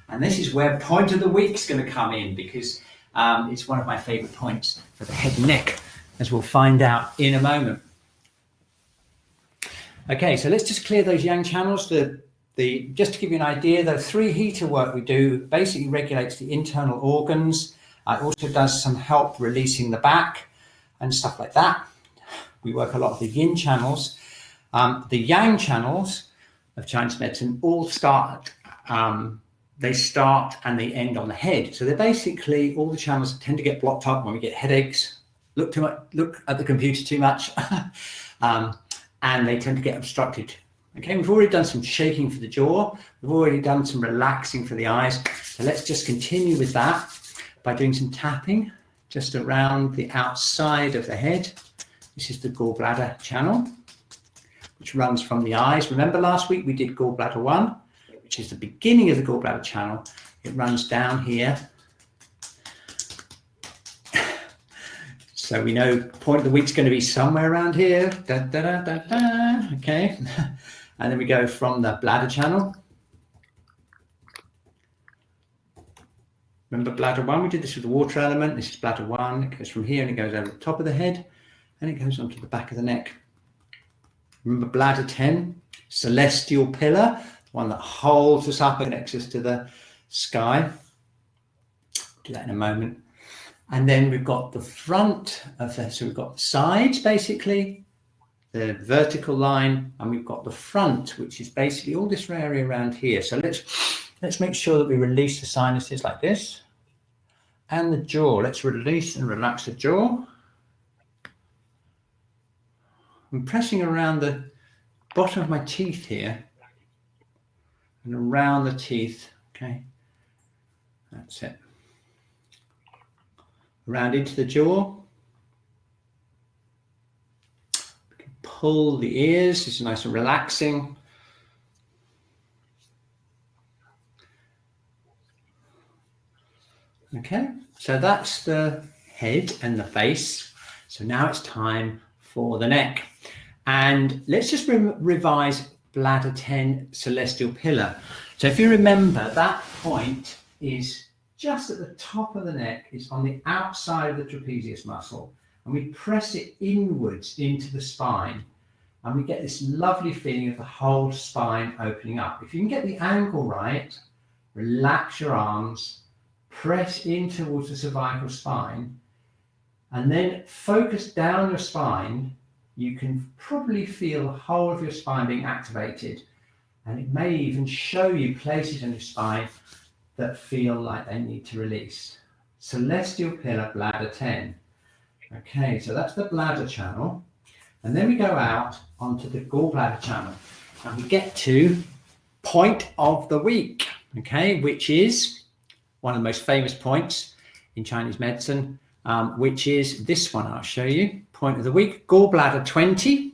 And this is where point of the week is going to come in, because it's one of my favorite points for the head and neck, as we'll find out in a moment. Okay, so let's just clear those yang channels. Just to give you an idea, the 3 heater work we do basically regulates the internal organs. It also does some help releasing the back and stuff like that. We work a lot of the yin channels. The yang channels of Chinese medicine all start, they start and they end on the head. So they're basically, all the channels tend to get blocked up when we get headaches, look at the computer too much, and they tend to get obstructed. Okay, we've already done some shaking for the jaw. We've already done some relaxing for the eyes. So let's just continue with that by doing some tapping just around the outside of the head. This is the Gall Bladder channel, which runs from the eyes. Remember last week we did Gall Bladder 1, which is the beginning of the Gall Bladder channel. It runs down here. So we know point of the week's going to be somewhere around here. Da, da, da, da, da. Okay. And then we go from the bladder channel. Remember bladder 1? We did this with the water element. This is bladder 1. It goes from here and it goes over the top of the head and it goes onto the back of the neck. Remember bladder 10? Celestial pillar, the one that holds us up and connects us to the sky. Do that in a moment. And then we've got the front of the, so we've got the sides basically, the vertical line, and we've got the front, which is basically all this area around here. So let's make sure that we release the sinuses like this, and the jaw. Let's release and relax the jaw. I'm pressing around the bottom of my teeth here and around the teeth. Okay, that's it. Around into the jaw. Pull the ears. This is nice and relaxing. Okay, so that's the head and the face. So now it's time for the neck. And let's just revise bladder 10, celestial pillar. So if you remember, that point is just at the top of the neck. It's on the outside of the trapezius muscle. And we press it inwards into the spine. And we get this lovely feeling of the whole spine opening up. If you can get the angle right, relax your arms, press in towards the cervical spine, and then focus down your spine. You can probably feel the whole of your spine being activated. And it may even show you places on your spine that feel like they need to release. Celestial pillar, bladder 10. Okay, so that's the bladder channel. And then we go out onto the gallbladder channel and we get to point of the week, okay, which is one of the most famous points in Chinese medicine, which is this one. I'll show you. Point of the week, gallbladder 20,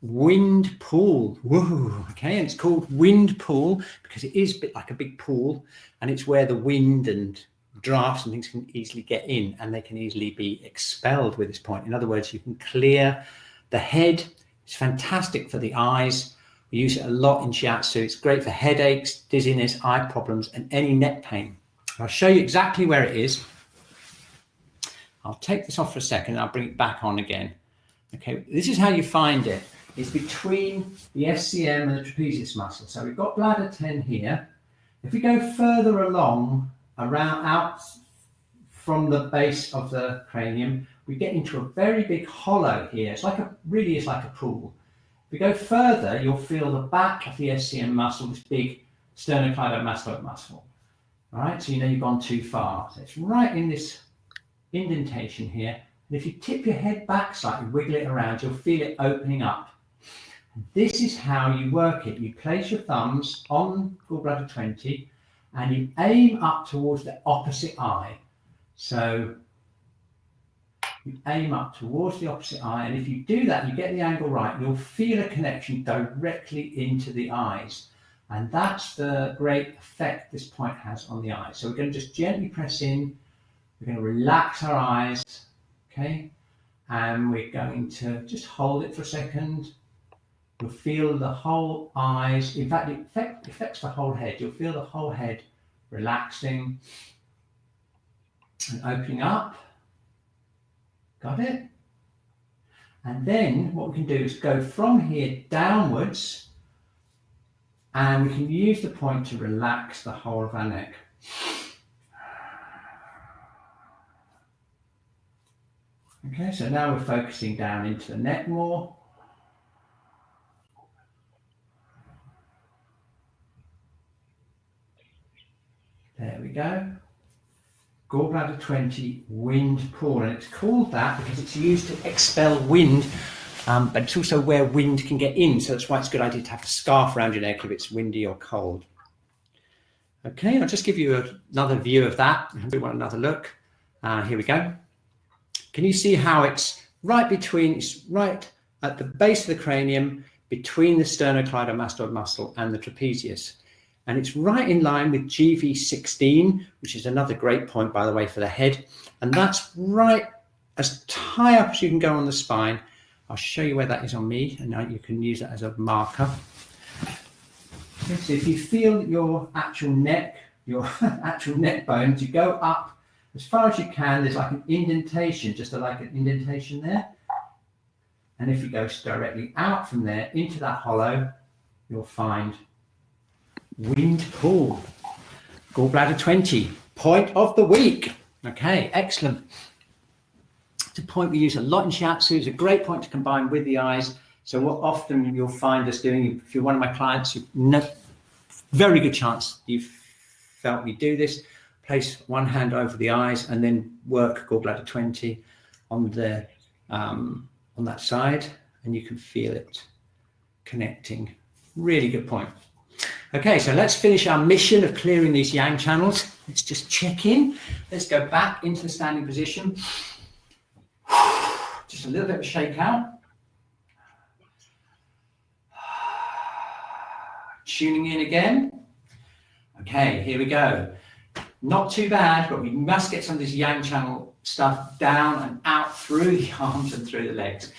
wind pool. Woo, okay, and it's called wind pool because it is a bit like a big pool, and it's where the wind and drafts and things can easily get in, and they can easily be expelled with this point. In other words, you can clear the head. It's fantastic for the eyes. We use it a lot in Shiatsu. It's great for headaches, dizziness, eye problems, and any neck pain. I'll show you exactly where it is. I'll take this off for a second and I'll bring it back on again. Okay, this is how you find it. It's between the SCM and the trapezius muscle. So we've got bladder 10 here. If we go further along, around out from the base of the cranium, we get into a very big hollow here. It's like really is like a pool. If we go further, you'll feel the back of the SCM muscle, this big sternocleidomastoid muscle. All right, so you know you've gone too far. So it's right in this indentation here. And if you tip your head back slightly, wiggle it around, you'll feel it opening up. And this is how you work it. You place your thumbs on gallbladder 20 and you aim up towards the opposite eye. So you aim up towards the opposite eye, and if you do that, you get the angle right, you'll feel a connection directly into the eyes. And that's the great effect this point has on the eyes. So we're going to just gently press in. We're going to relax our eyes, okay? And we're going to just hold it for a second. You'll feel the whole eyes. In fact, it affects the whole head. You'll feel the whole head relaxing and opening up. Got it? And then what we can do is go from here downwards, and we can use the point to relax the whole of our neck. Okay, so now we're focusing down into the neck more. There we go. Gall Bladder 20 wind pool, and it's called that because it's used to expel wind, but it's also where wind can get in, so that's why it's a good idea to have a scarf around your neck if it's windy or cold. Okay, I'll just give you another view of that. We want another look. Here we go. Can you see how it's right at the base of the cranium, between the sternocleidomastoid muscle and the trapezius? And it's right in line with GV16, which is another great point, by the way, for the head. And that's right as high up as you can go on the spine. I'll show you where that is on me, and now you can use that as a marker. Okay, so if you feel your actual neck bones, you go up as far as you can. There's like an indentation, like an indentation there. And if you go directly out from there into that hollow, you'll find wind pool. Gall Bladder 20, point of the week. Okay, excellent. It's a point we use a lot in Shiatsu. It's a great point to combine with the eyes. So what often you'll find us doing, if you're one of my clients, very good chance you've felt me do this. Place one hand over the eyes and then work Gall Bladder 20 on that side, and you can feel it connecting. Really good point. Okay, so let's finish our mission of clearing these yang channels. Let's just check in. Let's go back into the standing position. Just a little bit of a shake out. Tuning in again. Okay, here we go. Not too bad, but we must get some of this yang channel stuff down and out through the arms and through the legs.